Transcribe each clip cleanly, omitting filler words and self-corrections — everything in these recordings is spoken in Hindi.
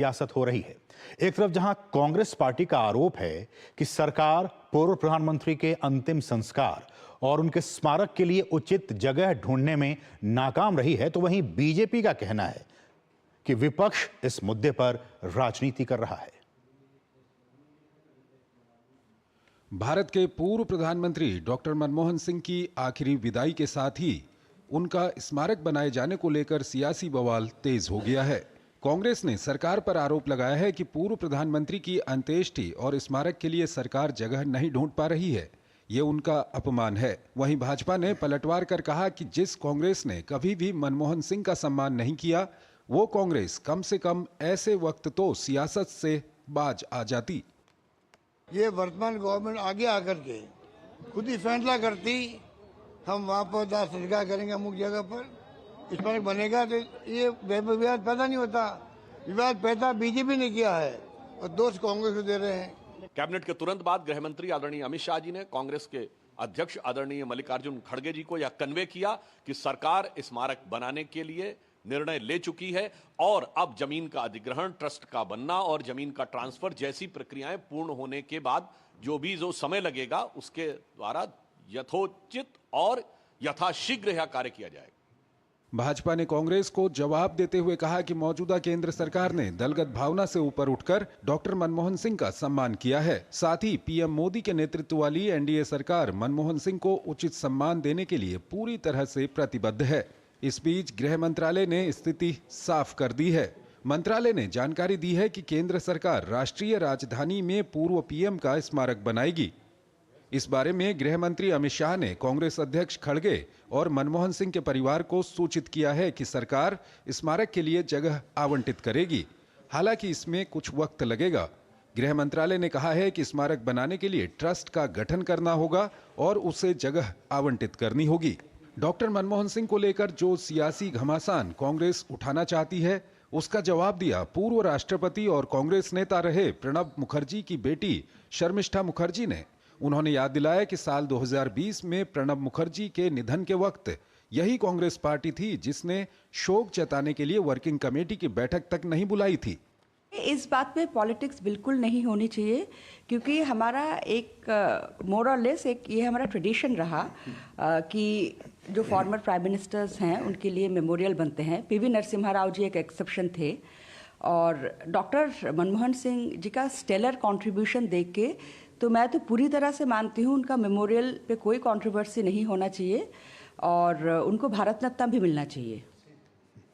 सियासत हो रही है। एक तरफ जहां कांग्रेस पार्टी का आरोप है कि सरकार पूर्व प्रधानमंत्री के अंतिम संस्कार और उनके स्मारक के लिए उचित जगह ढूंढने में नाकाम रही है, तो वहीं बीजेपी का कहना है कि विपक्ष इस मुद्दे पर राजनीति कर रहा है। भारत के पूर्व प्रधानमंत्री डॉक्टर मनमोहन सिंह की आखिरी विदाई के साथ ही उनका स्मारक बनाए जाने को लेकर सियासी बवाल तेज हो गया है। कांग्रेस ने सरकार पर आरोप लगाया है कि पूर्व प्रधानमंत्री की अंत्येष्टि और स्मारक के लिए सरकार जगह नहीं ढूंढ पा रही है। ये उनका अपमान है। वहीं भाजपा ने पलटवार कर कहा कि जिस कांग्रेस ने कभी भी मनमोहन सिंह का सम्मान नहीं किया, वो कांग्रेस कम से कम ऐसे वक्त तो सियासत से बाज आ जाती। ये वर्तमान गवर्नमेंट आगे आकर के खुद ही फैसला करती, हम वहाँ पर दाह संस्कार करेंगे अमुक जगह पर, स्मारक बनेगा, तो ये विवाद पैदा नहीं होता। विवाद पैदा बीजेपी ने किया है और दोष कांग्रेस को दे रहे हैं। कैबिनेट के तुरंत बाद गृह मंत्री आदरणीय अमित शाह जी ने कांग्रेस के अध्यक्ष आदरणीय मल्लिकार्जुन खड़गे जी को यह कन्वे किया कि सरकार स्मारक बनाने के लिए निर्णय ले चुकी है और अब जमीन का अधिग्रहण, ट्रस्ट का बनना और जमीन का ट्रांसफर जैसी प्रक्रियाएं पूर्ण होने के बाद जो समय लगेगा उसके द्वारा यथोचित और यथाशीघ्र यह कार्य किया जाएगा। भाजपा ने कांग्रेस को जवाब देते हुए कहा कि मौजूदा केंद्र सरकार ने दलगत भावना से ऊपर उठकर डॉक्टर मनमोहन सिंह का सम्मान किया है। साथ ही पीएम मोदी के नेतृत्व वाली एनडीए सरकार मनमोहन सिंह को उचित सम्मान देने के लिए पूरी तरह से प्रतिबद्ध है। इस बीच गृह मंत्रालय ने स्थिति साफ कर दी है। मंत्रालय ने जानकारी दी है कि केंद्र सरकार राष्ट्रीय राजधानी में पूर्व पीएम का स्मारक बनाएगी। इस बारे में गृह मंत्री अमित शाह ने कांग्रेस अध्यक्ष खड़गे और मनमोहन सिंह के परिवार को सूचित किया है कि सरकार स्मारक के लिए जगह आवंटित करेगी। हालांकि इसमें कुछ वक्त लगेगा। गृह मंत्रालय ने कहा है कि स्मारक बनाने के लिए ट्रस्ट का गठन करना होगा और उसे जगह आवंटित करनी होगी। डॉक्टर मनमोहन सिंह को लेकर जो सियासी घमासान कांग्रेस उठाना चाहती है, उसका जवाब दिया पूर्व राष्ट्रपति और कांग्रेस नेता रहे प्रणब मुखर्जी की बेटी शर्मिष्ठा मुखर्जी ने। उन्होंने याद दिलाया कि साल 2020 में प्रणब मुखर्जी के निधन के वक्त यही कांग्रेस पार्टी थी जिसने शोक जताने के लिए वर्किंग कमेटी की बैठक तक नहीं बुलाई थी। इस बात में पॉलिटिक्स बिल्कुल नहीं होनी चाहिए, क्योंकि हमारा एक मोर और लेस एक ये हमारा ट्रेडिशन रहा कि जो फॉर्मर प्राइम मिनिस्टर्स हैं उनके लिए मेमोरियल बनते हैं। पीवी नरसिम्हा राव जी एक एक्सेप्शन थे और डॉक्टर मनमोहन सिंह जी का स्टेलर कंट्रीब्यूशन देख के तो मैं तो पूरी तरह से मानती हूँ उनका मेमोरियल पे कोई कंट्रोवर्सी नहीं होना चाहिए और उनको भारत रत्न भी मिलना चाहिए।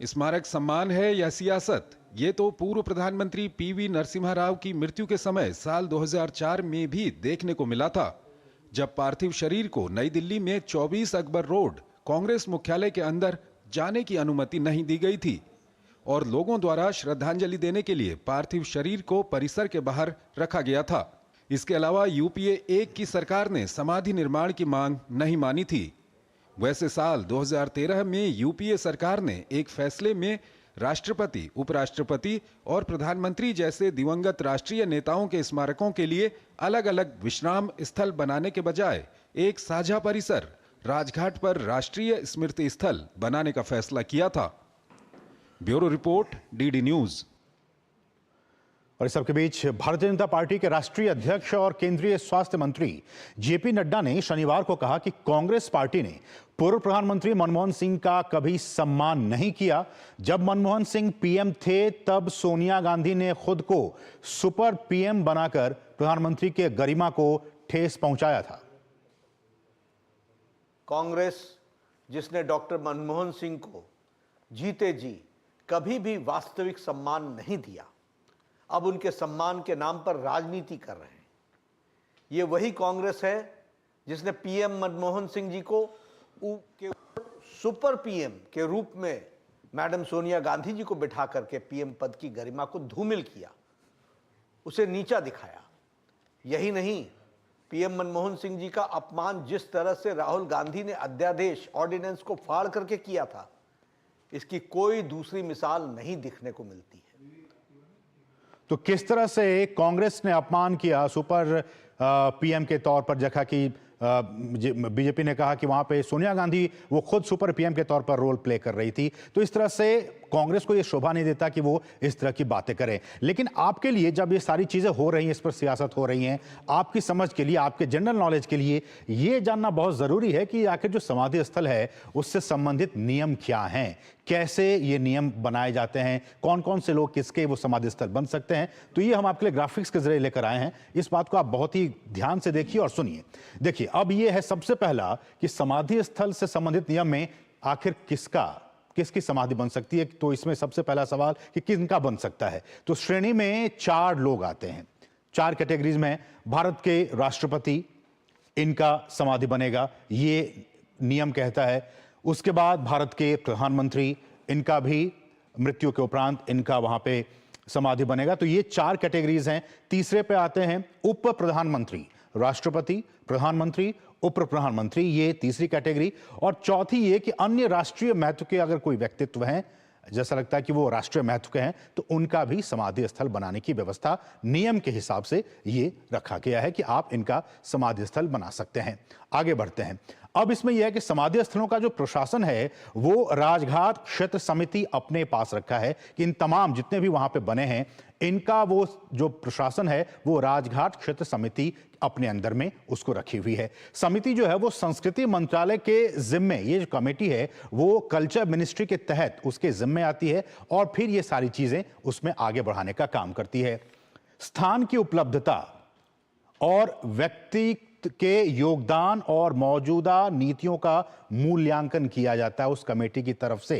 स्मारक सम्मान है या सियासत, ये तो पूर्व प्रधानमंत्री पीवी नरसिम्हा राव की मृत्यु के समय साल 2004 में भी देखने को मिला था, जब पार्थिव शरीर को नई दिल्ली में 24 अकबर रोड कांग्रेस मुख्यालय के अंदर जाने की अनुमति नहीं दी गई थी और लोगों द्वारा श्रद्धांजलि देने के लिए पार्थिव शरीर को परिसर के बाहर रखा गया था। इसके अलावा यूपीए 1 की सरकार ने समाधि निर्माण की मांग नहीं मानी थी। वैसे साल 2013 में यूपीए सरकार ने एक फैसले में राष्ट्रपति, उपराष्ट्रपति और प्रधानमंत्री जैसे दिवंगत राष्ट्रीय नेताओं के स्मारकों के लिए अलग अलग विश्राम स्थल बनाने के बजाय एक साझा परिसर राजघाट पर राष्ट्रीय स्मृति स्थल बनाने का फैसला किया था। Bureau report, DD news. और इस सबके बीच भारतीय जनता पार्टी के राष्ट्रीय अध्यक्ष और केंद्रीय स्वास्थ्य मंत्री जेपी नड्डा ने शनिवार को कहा कि कांग्रेस पार्टी ने पूर्व प्रधानमंत्री मनमोहन सिंह का कभी सम्मान नहीं किया। जब मनमोहन सिंह पीएम थे तब सोनिया गांधी ने खुद को सुपर पीएम बनाकर प्रधानमंत्री के गरिमा को ठेस पहुंचाया था। कांग्रेस जिसने डॉक्टर मनमोहन सिंह को जीते जी कभी भी वास्तविक सम्मान नहीं दिया, अब उनके सम्मान के नाम पर राजनीति कर रहे हैं। ये वही कांग्रेस है जिसने पीएम मनमोहन सिंह जी को सुपर पीएम के रूप में मैडम सोनिया गांधी जी को बिठा करके पीएम पद की गरिमा को धूमिल किया, उसे नीचा दिखाया। यही नहीं, पीएम मनमोहन सिंह जी का अपमान जिस तरह से राहुल गांधी ने अध्यादेश ऑर्डिनेंस को फाड़ करके किया था, इसकी कोई दूसरी मिसाल नहीं दिखने को मिलती है। तो किस तरह से कांग्रेस ने अपमान किया सुपर पीएम के तौर पर, जगह की बीजेपी ने कहा कि वहां पे सोनिया गांधी वो खुद सुपर पीएम के तौर पर रोल प्ले कर रही थी, तो इस तरह से कांग्रेस को ये शोभा नहीं देता कि वो इस तरह की बातें करें। लेकिन आपके लिए जब ये सारी चीजें हो रही हैं, इस पर सियासत हो रही हैं, आपकी समझ के लिए, आपके जनरल नॉलेज के लिए ये जानना बहुत जरूरी है कि आखिर जो समाधि स्थल है उससे संबंधित नियम क्या हैं, कैसे ये नियम बनाए जाते हैं, कौन कौन से लोग किसके वो समाधि स्थल बन सकते हैं। तो ये हम आपके लिए ग्राफिक्स के जरिए लेकर आए हैं। इस बात को आप बहुत ही ध्यान से देखिए और सुनिए। देखिए, अब ये है सबसे पहला कि समाधि स्थल से संबंधित नियम में आखिर किसकी समाधि बन सकती है। तो इसमें सबसे पहला सवाल कि किनका बन सकता है। तो श्रेणी में 4 लोग आते हैं, 4 कैटेगरीज में। भारत के राष्ट्रपति, इनका समाधि बनेगा, ये नियम कहता है। उसके बाद भारत के प्रधानमंत्री, इनका भी मृत्यु के उपरांत इनका वहां पे समाधि बनेगा। तो ये 4 कैटेगरीज हैं। तीसरे पे आते हैं उप प्रधानमंत्री, राष्ट्रपति, प्रधानमंत्री, उप प्रधानमंत्री, ये तीसरी कैटेगरी। और चौथी ये कि अन्य राष्ट्रीय महत्व के अगर कोई व्यक्तित्व हैं, जैसा लगता है कि वो राष्ट्रीय महत्व के हैं, तो उनका भी समाधि स्थल बनाने की व्यवस्था नियम के हिसाब से ये रखा गया है कि आप इनका समाधि स्थल बना सकते हैं। आगे बढ़ते हैं। अब इसमें यह है कि समाधि स्थलों का जो प्रशासन है वो राजघाट क्षेत्र समिति अपने पास रखा है कि इन तमाम जितने भी वहां पे बने हैं, इनका वो जो प्रशासन है वो राजघाट क्षेत्र समिति अपने अंदर में उसको रखी हुई है। समिति जो है वो संस्कृति मंत्रालय के जिम्मे, ये जो कमेटी है वो कल्चर मिनिस्ट्री के तहत उसके जिम्मे आती है और फिर ये सारी चीजें उसमें आगे बढ़ाने का काम करती है। स्थान की उपलब्धता और व्यक्ति के योगदान और मौजूदा नीतियों का मूल्यांकन किया जाता है उस कमेटी की तरफ से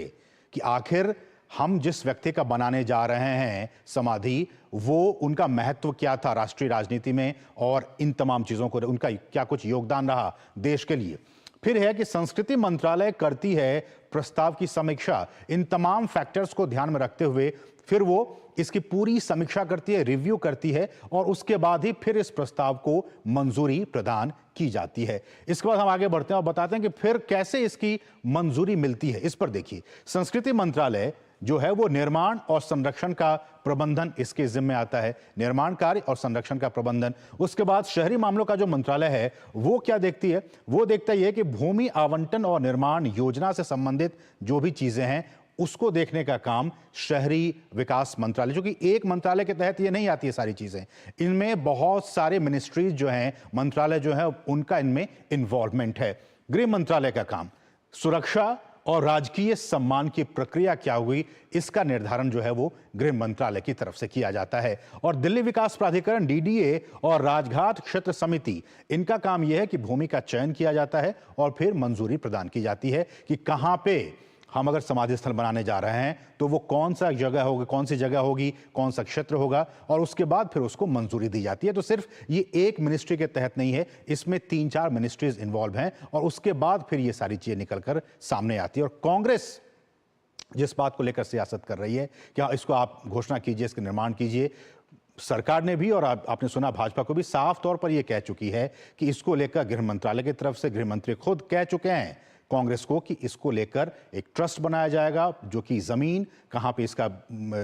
कि आखिर हम जिस व्यक्ति का बनाने जा रहे हैं समाधि, वो उनका महत्व क्या था राष्ट्रीय राजनीति में और इन तमाम चीजों को उनका क्या कुछ योगदान रहा देश के लिए। फिर है कि संस्कृति मंत्रालय करती है प्रस्ताव की समीक्षा। इन तमाम फैक्टर्स को ध्यान में रखते हुए फिर वो इसकी पूरी समीक्षा करती है, रिव्यू करती है और उसके बाद ही फिर इस प्रस्ताव को मंजूरी प्रदान की जाती है। इसके बाद हम आगे बढ़ते हैं और बताते हैं कि फिर कैसे इसकी मंजूरी मिलती है। इस पर देखिए, संस्कृति मंत्रालय जो है वो निर्माण और संरक्षण का प्रबंधन इसके जिम्मे आता है, निर्माण कार्य और संरक्षण का प्रबंधन। उसके बाद शहरी मामलों का जो मंत्रालय है वो क्या देखती है, वो देखता है कि भूमि आवंटन और निर्माण योजना से संबंधित जो भी चीजें हैं उसको देखने का काम शहरी विकास मंत्रालय, जो कि एक मंत्रालय के तहत ये नहीं आती है सारी चीजें, इनमें बहुत सारे मिनिस्ट्रीज जो हैं, मंत्रालय जो है उनका इनमें इन्वॉल्वमेंट है। गृह मंत्रालय का काम सुरक्षा और राजकीय सम्मान की प्रक्रिया क्या हुई, इसका निर्धारण जो है वो गृह मंत्रालय की तरफ से किया जाता है। और दिल्ली विकास प्राधिकरण डीडीए और राजघाट क्षेत्र समिति, इनका काम यह है कि भूमि का चयन किया जाता है और फिर मंजूरी प्रदान की जाती है कि कहां पे हम अगर समाधि स्थल बनाने जा रहे हैं तो वो कौन सा जगह होगी, कौन सी जगह होगी, कौन सा क्षेत्र होगा, और उसके बाद फिर उसको मंजूरी दी जाती है। तो सिर्फ ये एक मिनिस्ट्री के तहत नहीं है, इसमें 3-4 मिनिस्ट्रीज इन्वॉल्व हैं और उसके बाद फिर ये सारी चीजें निकलकर सामने आती है। और कांग्रेस जिस बात को लेकर सियासत कर रही है कि इसको आप घोषणा कीजिए, इसका निर्माण कीजिए, सरकार ने भी और आपने सुना भाजपा को भी साफ तौर पर यह कह चुकी है कि इसको लेकर गृह मंत्रालय की तरफ से गृह मंत्री खुद कह चुके हैं कांग्रेस को कि इसको लेकर एक ट्रस्ट बनाया जाएगा, जो कि जमीन कहां पे इसका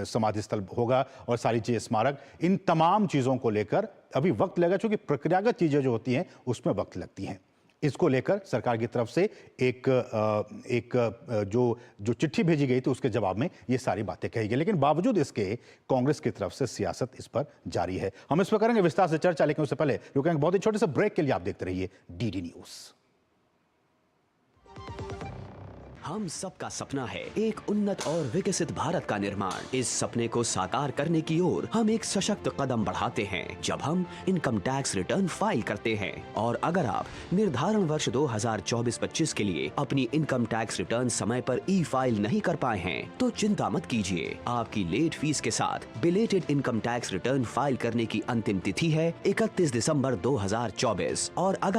समाधि स्थल होगा और सारी चीजें, स्मारक, इन तमाम चीजों को लेकर अभी वक्त लगेगा, क्योंकि प्रक्रियागत चीजें जो होती हैं उसमें वक्त लगती हैं। इसको लेकर सरकार की तरफ से एक जो चिट्ठी भेजी गई थी उसके जवाब में ये सारी बातें कही गई, लेकिन बावजूद इसके कांग्रेस की तरफ से सियासत इस पर जारी है। हम इस पर करेंगे विस्तार से चर्चा, लेकिन उससे पहले रुकेंगे बहुत ही छोटे से ब्रेक के लिए। आप देखते रहिए डीडी न्यूज। हम सबका सपना है एक उन्नत और विकसित भारत का निर्माण। इस सपने को साकार करने की ओर हम एक सशक्त कदम बढ़ाते हैं जब हम इनकम टैक्स रिटर्न फाइल करते हैं। और अगर आप निर्धारण वर्ष 2024-25 के लिए अपनी इनकम टैक्स रिटर्न समय पर ई फाइल नहीं कर पाए हैं तो चिंता मत कीजिए। आपकी लेट फीस के साथ belated income tax return file करने की अंतिम तिथि है 31 दिसंबर 2024। और अगर